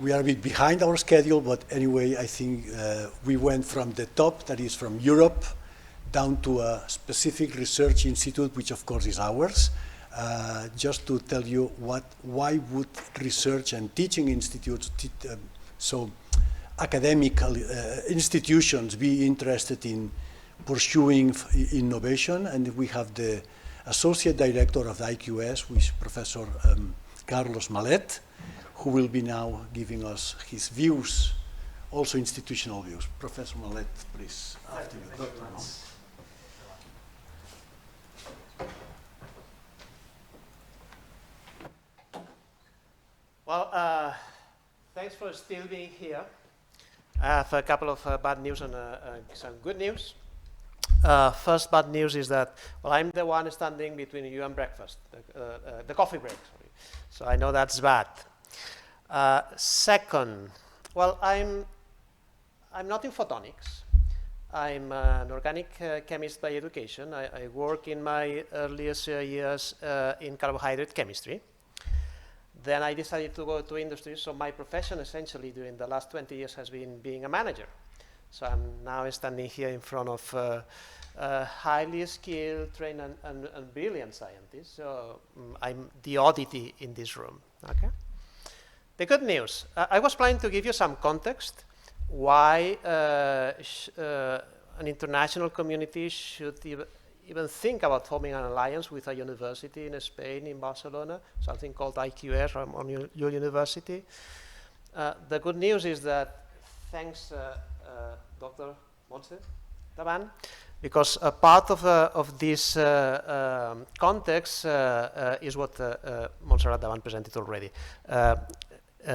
We are a bit behind our schedule, but anyway, I think we went from the top, that is from Europe, down to a specific research institute, which of course is ours. Just to tell you why would research and teaching institutes, so academic institutions be interested in pursuing innovation, and we have the Associate Director of the IQS, which is Professor Carlos Malet, who will be now giving us his views, also institutional views. Professor Malet, please, after you. Dr. Malet. Well, thanks for still being here. I have a couple of bad news and some good news. First bad news is that, well, I'm the one standing between you and breakfast, the coffee break, sorry. So I know that's bad. Second, well, I'm not in photonics. I'm an organic chemist by education. I work in my earliest years in carbohydrate chemistry. Then I decided to go to industry, so my profession essentially during the last 20 years has been being a manager. So I'm now standing here in front of highly skilled, trained, and brilliant scientists. So I'm the oddity in this room. Okay. The good news, I was planning to give you some context why an international community should even think about forming an alliance with a university in Spain, in Barcelona, something called IQS on your university. The good news is that thanks Dr. Montse Daban, because a part of this context is what Montserrat Daban presented already.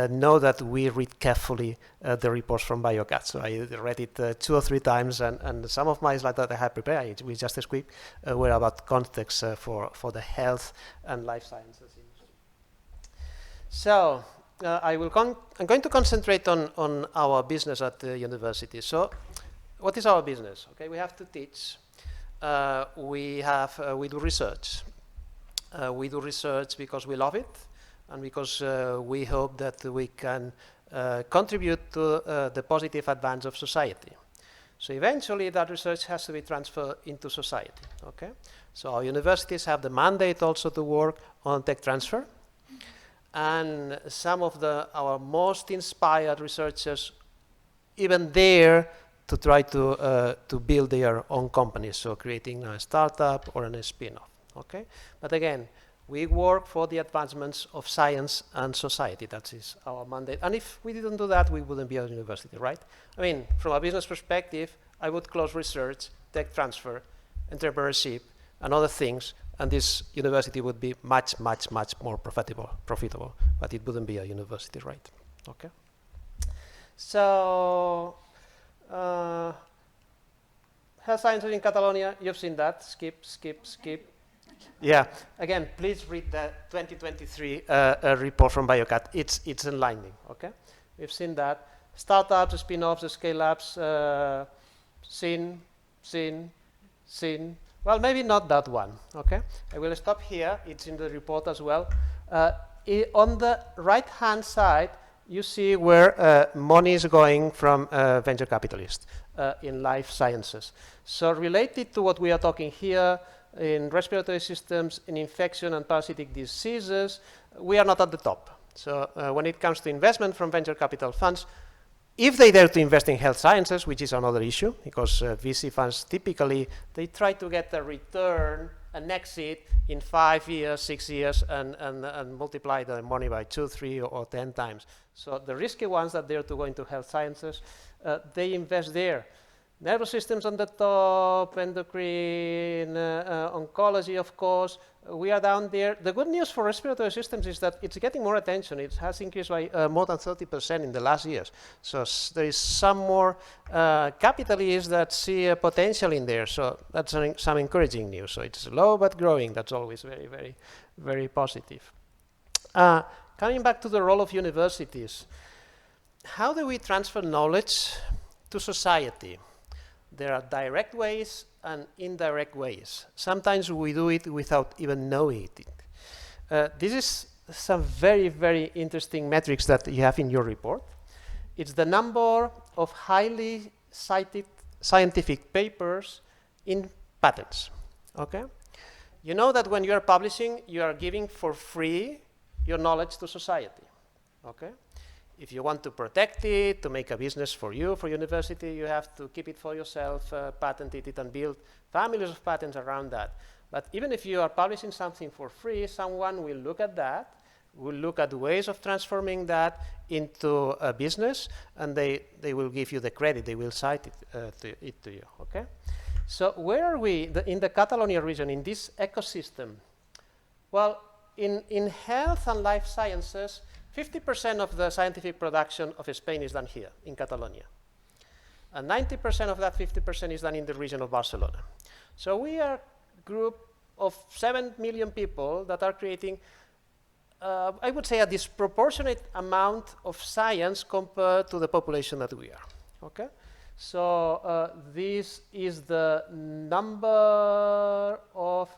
Know that we read carefully the reports from BioCat. So I read it 2 or 3 times, and some of my slides that I had prepared with just a script were about context for the health and life sciences industry. So I'm going to concentrate on our business at the university. So what is our business? Okay, we have to teach. We do research. We do research because we love it, and because we hope that we can contribute to the positive advance of society. So eventually that research has to be transferred into society, okay? So our universities have the mandate also to work on tech transfer, and some of our most inspired researchers even there to try to build their own companies, so creating a startup or a spin-off, okay? But again, we work for the advancements of science and society. That is our mandate. And if we didn't do that, we wouldn't be a university, right? I mean, from a business perspective, I would close research, tech transfer, entrepreneurship, and other things, and this university would be much, much, much more profitable, but it wouldn't be a university, right? Okay. So, health sciences in Catalonia, you've seen that. Skip. Yeah, again, please read the 2023 report from BioCat. It's enlightening, okay? We've seen that. Startups, spin-offs, scale-ups, seen. Well, maybe not that one, okay? I will stop here. It's in the report as well. On the right-hand side, you see where money is going from venture capitalists in life sciences. So related to what we are talking here, in respiratory systems, in infection and parasitic diseases, we are not at the top. So when it comes to investment from venture capital funds, if they dare to invest in health sciences, which is another issue, because VC funds typically, they try to get a return, an exit in 5 years, 6 years, and multiply the money by 2, 3, or 10 times. So the risky ones that dare to go into health sciences, they invest there. Nervous systems on the top, endocrine, oncology, of course, we are down there. The good news for respiratory systems is that it's getting more attention. It has increased by more than 30% in the last years. So there is some more capitalists that see a potential in there. So that's some encouraging news. So it's low but growing. That's always very, very, very positive. Coming back to the role of universities, how do we transfer knowledge to society? There are direct ways and indirect ways. Sometimes we do it without even knowing it. This is some very, very interesting metrics that you have in your report. It's the number of highly cited scientific papers in patents, okay? You know that when you are publishing, you are giving for free your knowledge to society, okay? If you want to protect it, to make a business for you, for university, you have to keep it for yourself, patent it, and build families of patents around that. But even if you are publishing something for free, someone will look at that, will look at ways of transforming that into a business, and they will give you the credit, they will cite it to you, okay? So where are we in the Catalonia region, in this ecosystem? Well, in health and life sciences, 50% of the scientific production of Spain is done here, in Catalonia. And 90% of that 50% is done in the region of Barcelona. So we are a group of 7 million people that are creating, I would say, a disproportionate amount of science compared to the population that we are, okay? So this is the number of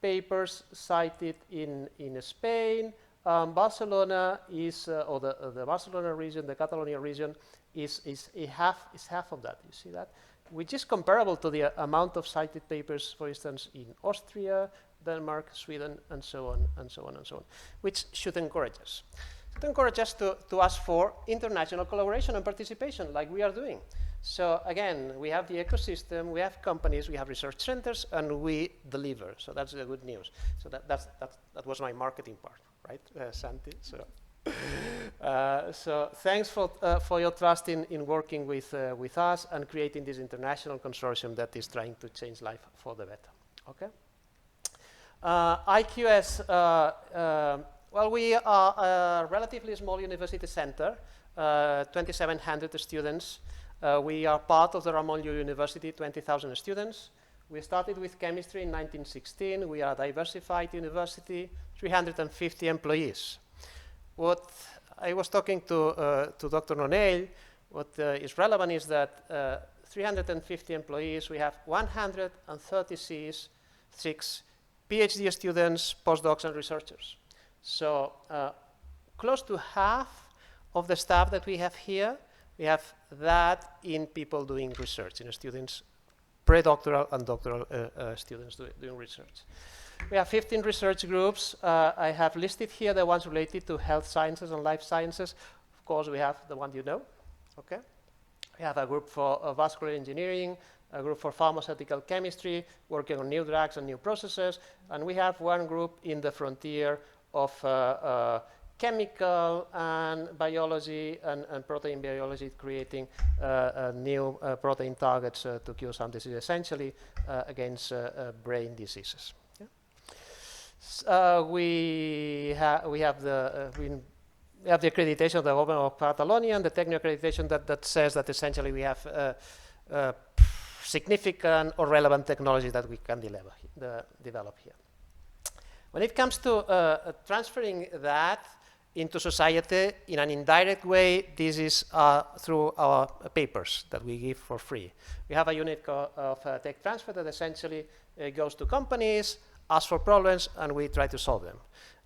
papers cited in Spain. Barcelona is, or the Barcelona region, the Catalonia region, is half of that. You see that? Which is comparable to the amount of cited papers, for instance, in Austria, Denmark, Sweden, and so on, and so on, and so on, which should encourage us. It encourages us to ask for international collaboration and participation, like we are doing. So again, we have the ecosystem, we have companies, we have research centers, and we deliver. So that's the good news. So that was my marketing part, right, Santi? So thanks for your trust in working with us and creating this international consortium that is trying to change life for the better. Okay. IQS. Well, we are a relatively small university center, 2,700 students. We are part of the Ramon Llull University, 20,000 students. We started with chemistry in 1916. We are a diversified university, 350 employees. What I was talking to Dr. Nonell, what is relevant is that 350 employees, we have 136 PhD students, postdocs, and researchers. So close to half of the staff that we have here, we have that in people doing research, in students, pre-doctoral and doctoral students doing research. We have 15 research groups. I have listed here the ones related to health sciences and life sciences. Of course, we have the one you know, okay? We have a group for vascular engineering, a group for pharmaceutical chemistry, working on new drugs and new processes, and we have one group in the frontier of chemical and biology and protein biology, creating new protein targets to cure some diseases, essentially against brain diseases. Yeah? We have the accreditation of the Open of Catalonia and the technical accreditation that says that essentially we have significant or relevant technology that we can develop here. When it comes to transferring that into society in an indirect way, this is through our papers that we give for free. We have a unit of tech transfer that essentially goes to companies, asks for problems, and we try to solve them.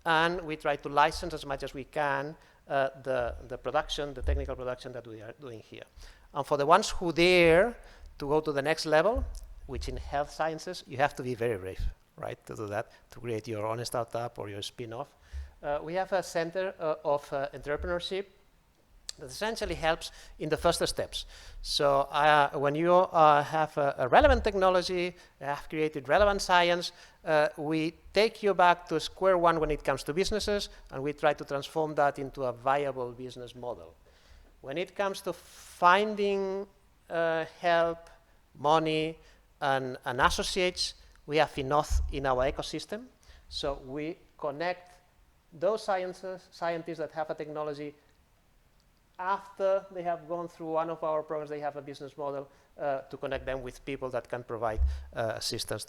And we try to license as much as we can the production, the technical production that we are doing here. And for the ones who dare to go to the next level, which in health sciences, you have to be very brave, right, to do that, to create your own startup or your spin-off. We have a center of entrepreneurship that essentially helps in the first steps. So when you have a relevant technology, have created relevant science, we take you back to square one when it comes to businesses, and we try to transform that into a viable business model. When it comes to finding help, money, and associates, we have enough in our ecosystem. So we connect those scientists that have a technology after they have gone through one of our programs, they have a business model to connect them with people that can provide assistance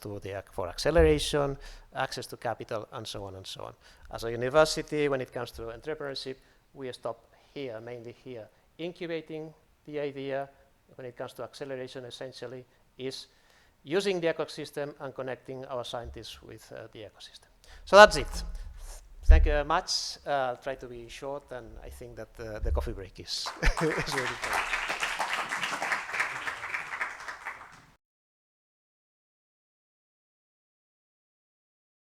for acceleration, access to capital, and so on and so on. As a university, when it comes to entrepreneurship, we stop here, mainly here. Incubating the idea, when it comes to acceleration, essentially, is using the ecosystem and connecting our scientists with the ecosystem. So that's it. Thank you very much. I'll try to be short, and I think that the coffee break is ready for you.